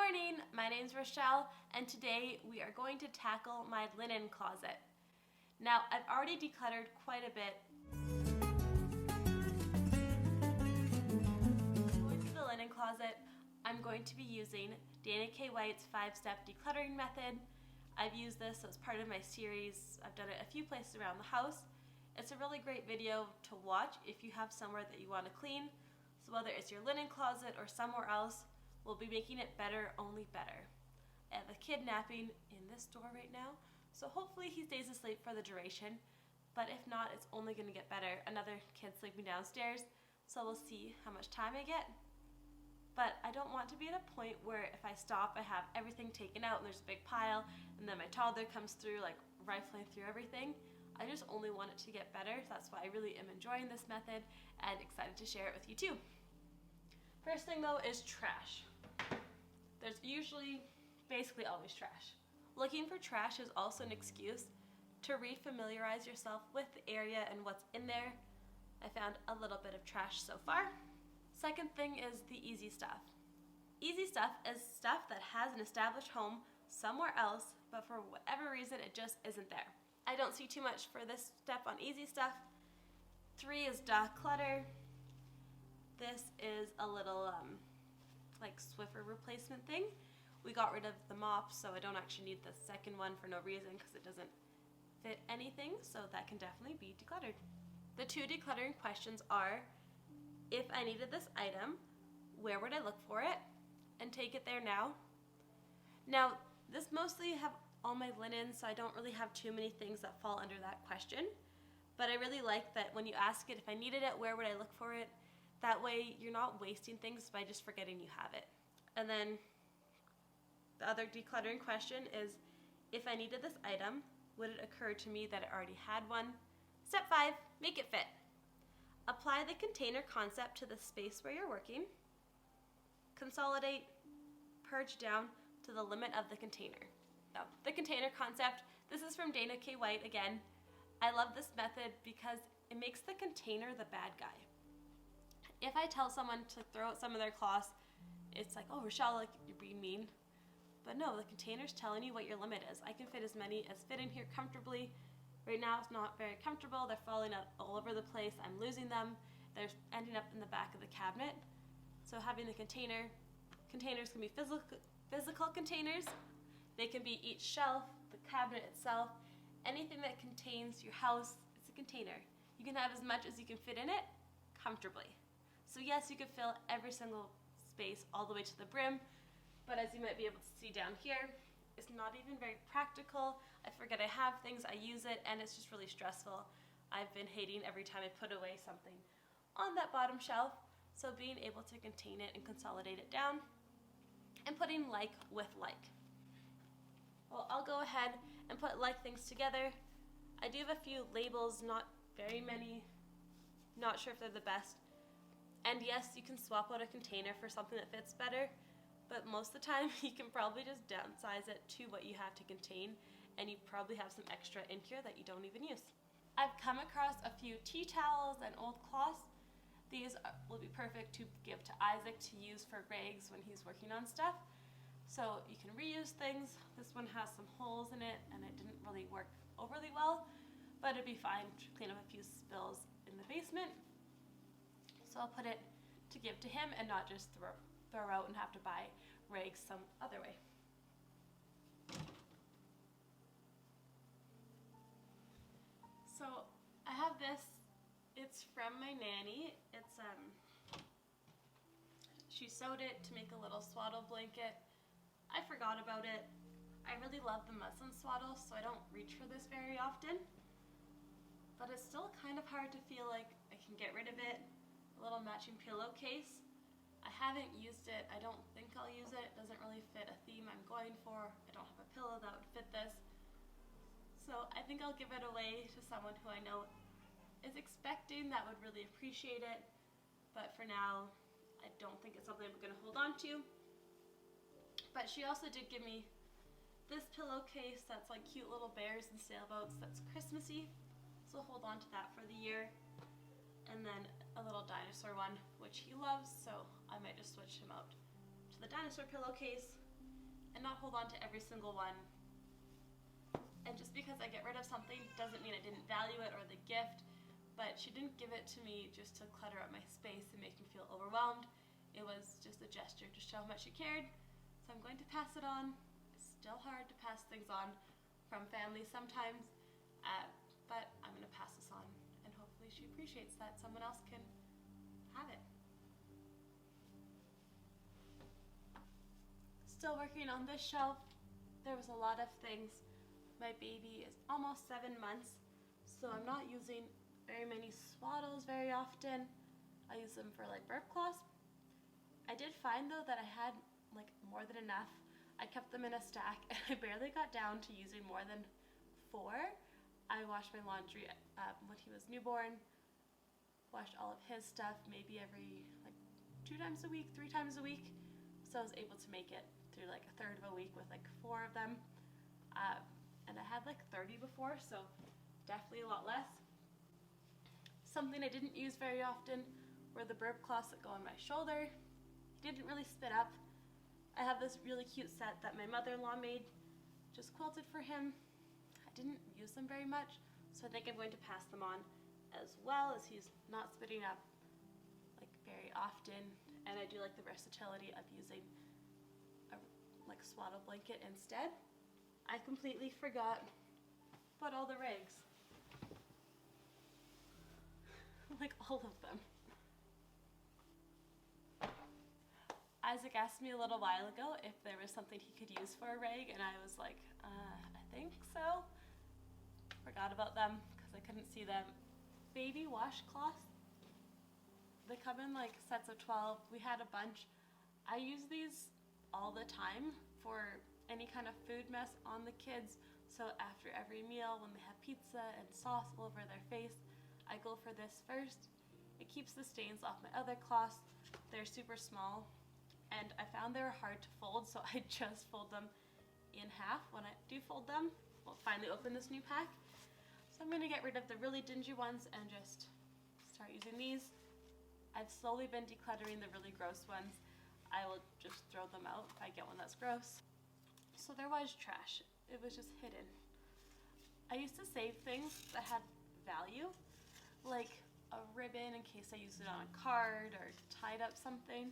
morning, my name's Rochelle, and today we are going to tackle my linen closet. Now, I've already decluttered quite a bit. Going to the linen closet, I'm going to be using Dana K. White's 5-step decluttering method. I've used this as part of my series. I've done it a few places around the house. It's a really great video to watch if you have somewhere that you want to clean. So whether it's your linen closet or somewhere else, we'll be making it better, only better. I have a kid napping in this door right now, so hopefully he stays asleep for the duration, but if not, it's only going to get better. Another kid sleeping downstairs, so we'll see how much time I get. But I don't want to be at a point where if I stop, I have everything taken out and there's a big pile, and then my toddler comes through like rifling through everything. I just only want it to get better. That's why I really am enjoying this method and excited to share it with you too. First thing though is trash. There's usually basically always trash. Looking for trash is also an excuse to refamiliarize yourself with the area and what's in there. I found a little bit of trash so far. Second thing is the easy stuff. Easy stuff is stuff that has an established home somewhere else, but for whatever reason it just isn't there. I don't see too much for this step on easy stuff. 3 is declutter. This is a little like Swiffer replacement thing. We got rid of the mop, so I don't actually need the second one for no reason because it doesn't fit anything, so that can definitely be decluttered. The 2 decluttering questions are, if I needed this item, where would I look for it? And take it there now. Now, this mostly have all my linen, so I don't really have too many things that fall under that question. But I really like that when you ask it, if I needed it, where would I look for it? That way you're not wasting things by just forgetting you have it. And then the other decluttering question is, if I needed this item, would it occur to me that I already had one? Step 5, make it fit. Apply the container concept to the space where you're working. Consolidate, purge down to the limit of the container. Now, the container concept, this is from Dana K. White again. I love this method because it makes the container the bad guy. If I tell someone to throw out some of their cloths, it's like, oh, Rochelle, like, you're being mean. But no, the container's telling you what your limit is. I can fit as many as fit in here comfortably. Right now it's not very comfortable. They're falling out all over the place. I'm losing them. They're ending up in the back of the cabinet. So having the containers can be physical containers. They can be each shelf, the cabinet itself, anything that contains your house, it's a container. You can have as much as you can fit in it comfortably. So yes, you could fill every single space all the way to the brim, but as you might be able to see down here, it's not even very practical. I forget I have things, I use it, and it's just really stressful. I've been hating every time I put away something on that bottom shelf, so being able to contain it and consolidate it down, and putting like with like. Well, I'll go ahead and put like things together. I do have a few labels, not very many, not sure if they're the best. And yes, you can swap out a container for something that fits better, but most of the time you can probably just downsize it to what you have to contain, and you probably have some extra in here that you don't even use. I've come across a few tea towels and old cloths. These will be perfect to give to Isaac to use for rags when he's working on stuff. So you can reuse things. This one has some holes in it and it didn't really work overly well, but it'd be fine to clean up a few spills in the basement. So I'll put it to give to him and not just throw out and have to buy rags some other way. So I have this, it's from my nanny. It's she sewed it to make a little swaddle blanket. I forgot about it. I really love the muslin swaddle, so I don't reach for this very often. But it's still kind of hard to feel like I can get rid of it. A little matching pillowcase. I haven't used it. I don't think I'll use it. It doesn't really fit a theme I'm going for. I don't have a pillow that would fit this. So I think I'll give it away to someone who I know is expecting that would really appreciate it. But for now, I don't think it's something I'm going to hold on to. But she also did give me this pillowcase that's like cute little bears and sailboats that's Christmassy. So I'll hold on to that for the year. And then a little dinosaur one, which he loves, so I might just switch him out to the dinosaur pillowcase. and not hold on to every single one. And just because I get rid of something doesn't mean I didn't value it or the gift, but she didn't give it to me just to clutter up my space and make me feel overwhelmed. It was just a gesture to show how much she cared, so I'm going to pass it on. It's still hard to pass things on from family sometimes, but I'm going to pass this on, and hopefully she appreciates that someone else can have it. Still working on this shelf. There was a lot of things. My baby is almost 7 months, so I'm not using very many swaddles very often. I use them for like burp cloths. I did find though that I had like more than enough. I kept them in a stack and I barely got down to using more than 4. I washed my laundry when he was newborn, washed all of his stuff maybe every like 2 times a week, 3 times a week. So I was able to make it through like a third of a week with like 4 of them. And I had like 30 before, so definitely a lot less. Something I didn't use very often were the burp cloths that go on my shoulder. He didn't really spit up. I have this really cute set that my mother-in-law made, just quilted for him. I didn't use them very much, so I think I'm going to pass them on as well, as he's not spitting up like very often. And I do like the versatility of using a like swaddle blanket instead. I completely forgot about all the rigs. Like all of them. Isaac asked me a little while ago if there was something he could use for a rig, and I was like, I think so. Forgot about them because I couldn't see them. Baby washcloths. They come in like sets of 12. We had a bunch. I use these all the time for any kind of food mess on the kids. So after every meal, when they have pizza and sauce all over their face, I go for this first. It keeps the stains off my other cloths. They're super small, and I found they were hard to fold, so I just fold them in half when I do fold them. We'll finally open this new pack. So I'm gonna get rid of the really dingy ones and just start using these. I've slowly been decluttering the really gross ones. I will just throw them out if I get one that's gross. So there was trash. It was just hidden. I used to save things that had value, like a ribbon in case I used it on a card or tied up something.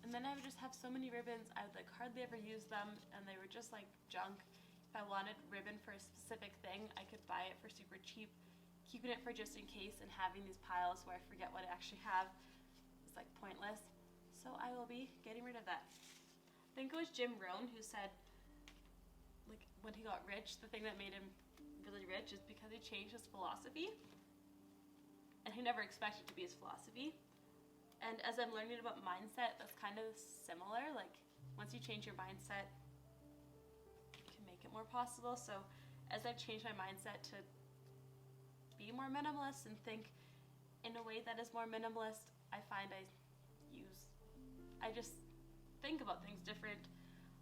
And then I would just have so many ribbons, I would like hardly ever use them, and they were just like junk. If I wanted ribbon for a specific thing, I could buy it for super cheap. Keeping it for just in case and having these piles where I forget what I actually have is like pointless. So I will be getting rid of that. I think it was Jim Rohn who said, like, when he got rich, the thing that made him really rich is because he changed his philosophy. And he never expected to be his philosophy. And as I'm learning about mindset, that's kind of similar. Like, once you change your mindset, you can make it more possible. So as I've changed my mindset to be more minimalist and think in a way that is more minimalist, I find I just think about things different.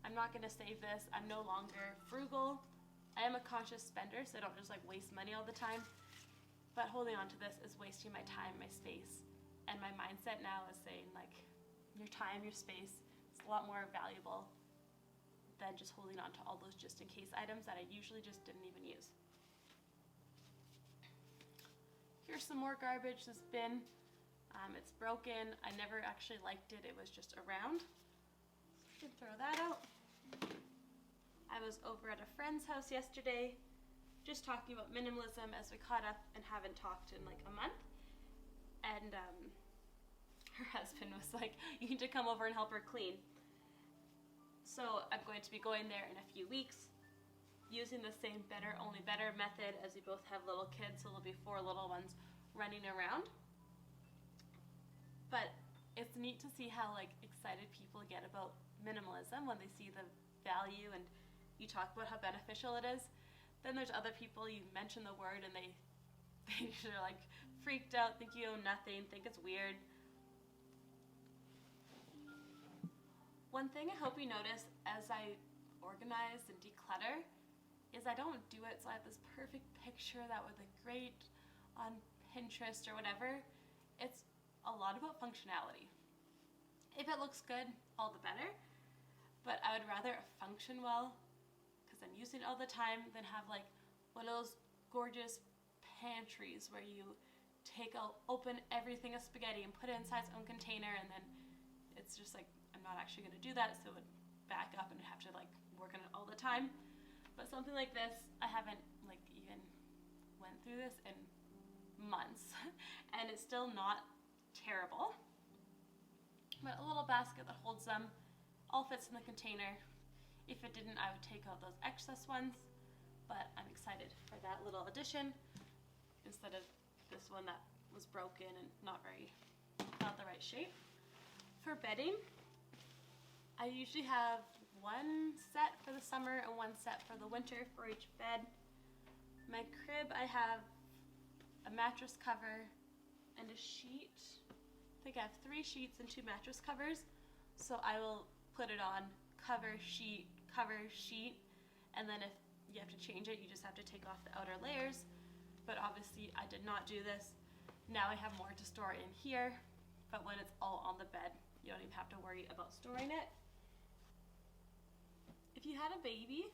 I'm not going to save this. I'm no longer frugal. I am a conscious spender, so I don't just like waste money all the time. But holding on to this is wasting my time, my space. And my mindset now is saying like, your time, your space is a lot more valuable than just holding on to all those just in case items that I usually just didn't even use. Here's some more garbage. This bin, it's broken. I never actually liked it. It was just around. So I can throw that out. I was over at a friend's house yesterday, just talking about minimalism as we caught up and haven't talked in like a month. And her husband was like, you need to come over and help her clean. So I'm going to be going there in a few weeks, using the same better, only better method, as we both have little kids, so there'll be 4 little ones running around. But it's neat to see how like excited people get about minimalism when they see the value and you talk about how beneficial it is. Then there's other people, you mention the word and they're like freaked out, think you own nothing, think it's weird. One thing I hope you notice as I organize and declutter is I don't do it so I have this perfect picture that would look great on Pinterest or whatever. It's a lot about functionality. If it looks good, all the better. but I would rather it function well because I'm using it all the time than have like one of those gorgeous pantries where you open everything of spaghetti and put it inside its own container, and then it's just like, I'm not actually going to do that, so it would back up and have to like work on it all the time. But something like this, I haven't like even went through this in months and it's still not terrible. But a little basket that holds them all fits in the container. If it didn't, I would take out those excess ones, but I'm excited for that little addition instead of this one that was broken and not the right shape. For bedding, I usually have one set for the summer and one set for the winter for each bed. My crib, I have a mattress cover and a sheet. I think I have 3 sheets and 2 mattress covers. So I will put it on cover, sheet, and then if you have to change it, you just have to take off the outer layers. But obviously I did not do this. Now I have more to store in here, but when it's all on the bed, you don't even have to worry about storing it. If you had a baby,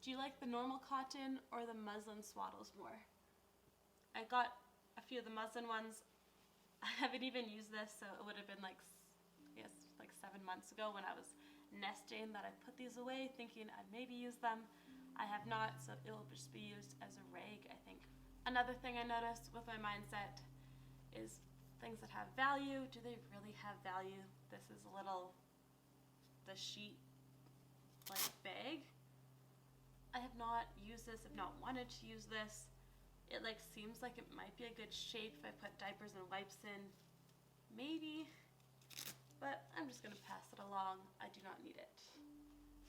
do you like the normal cotton or the muslin swaddles more? I got a few of the muslin ones. I haven't even used this, so it would have been like, I guess, like 7 months ago when I was nesting that I put these away thinking I'd maybe use them. I have not, so it will just be used as a rag, I think. Another thing I noticed with my mindset is things that have value. Do they really have value? This is the sheet like bag. I have not used this, I've not wanted to use this. It like seems like it might be a good shape if I put diapers and wipes in, maybe, but I'm just gonna pass it along. I do not need it.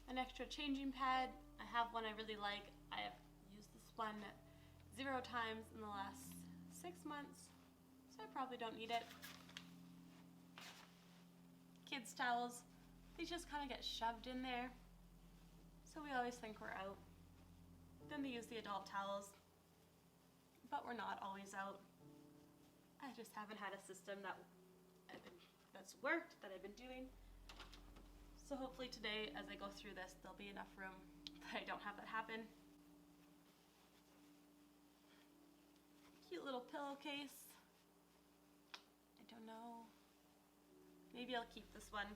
An extra changing pad. I have one I really like. I have used this one 0 times in the last 6 months, so I probably don't need it. Kids' towels, they just kind of get shoved in there, so we always think we're out. Then they use the adult towels, but we're not always out. I just haven't had a system that's worked, that I've been doing. So hopefully today, as I go through this, there'll be enough room that I don't have that happen. Cute little pillowcase. I don't know. Maybe I'll keep this one.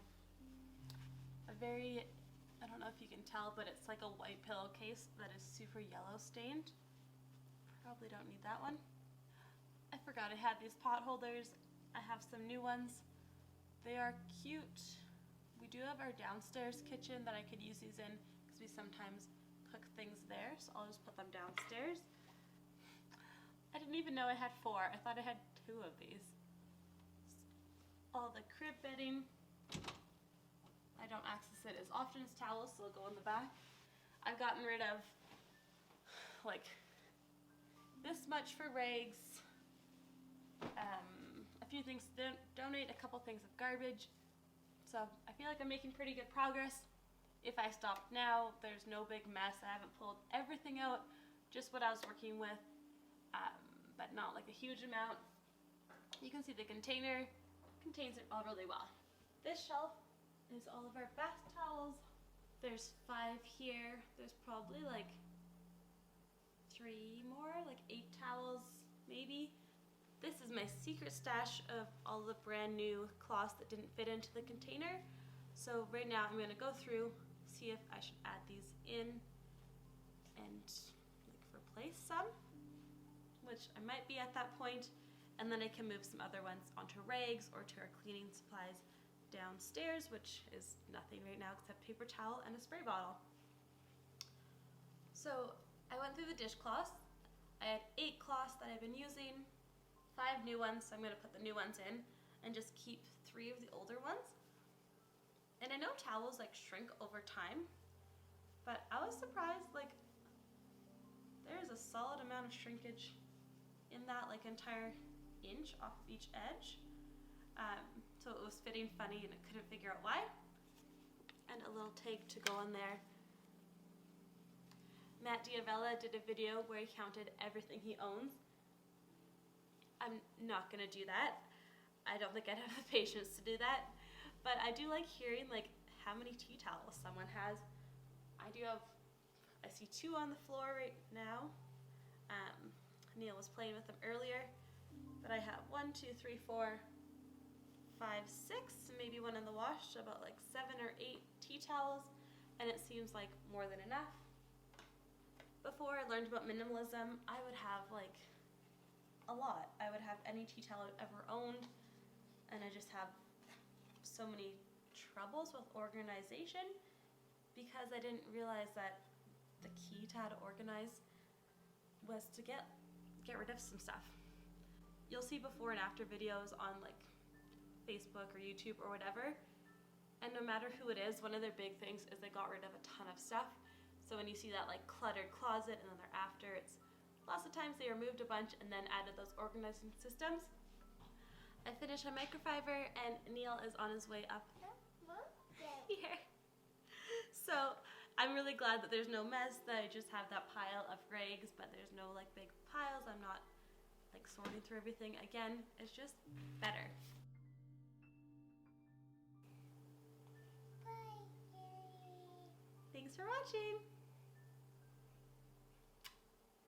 I don't know if you can tell, but it's like a white pillowcase that is super yellow stained. Probably don't need that one. I forgot I had these pot holders. I have some new ones. They are cute. We do have our downstairs kitchen that I could use these in because we sometimes cook things there, so I'll just put them downstairs. I didn't even know I had 4. I thought I had 2 of these. All the crib bedding. I don't access it as often as towels, so they'll go in the back. I've gotten rid of like this much for rags, a few things to donate, a couple things of garbage. So I feel like I'm making pretty good progress. If I stopped now, there's no big mess. I haven't pulled everything out, just what I was working with, but not like a huge amount. You can see the container contains it all really well. This shelf is all of our bath towels. There's 5 here. There's probably like 3 more, like 8 towels maybe. This is my secret stash of all the brand new cloths that didn't fit into the container. So right now I'm gonna go through, see if I should add these in and like replace some, which I might be at that point, and then I can move some other ones onto rags or to our cleaning supplies downstairs, which is nothing right now except paper towel and a spray bottle. So I went through the dishcloths. I had 8 cloths that I've been using, 5 new ones, so I'm going to put the new ones in and just keep 3 of the older ones. And I know towels like shrink over time, but I was surprised, like there's a solid amount of shrinkage in that like entire inch off of each edge. So it was fitting funny and I couldn't figure out why. And a little tag to go in there. Matt Diavella did a video where he counted everything he owns. I'm not gonna do that. I don't think I'd have the patience to do that. But I do like hearing like how many tea towels someone has. I see 2 on the floor right now. Neil was playing with them earlier, but I have 1, 2, 3, 4, 5, 6, maybe one in the wash, so about like 7 or 8 tea towels, and it seems like more than enough. Before I learned about minimalism, I would have like a lot. I would have any tea towel I've ever owned, and I just have so many troubles with organization because I didn't realize that the key to how to organize was to get rid of some stuff. You'll see before and after videos on like Facebook or YouTube or whatever, and no matter who it is, one of their big things is they got rid of a ton of stuff. So when you see that like cluttered closet and then thereafter, it's lots of times they removed a bunch and then added those organizing systems. I finished my microfiber and Neil is on his way up here. So I'm really glad that there's no mess, that I just have that pile of rags, but there's no like big piles. I'm not like sorting through everything again. It's just better. Thanks for watching.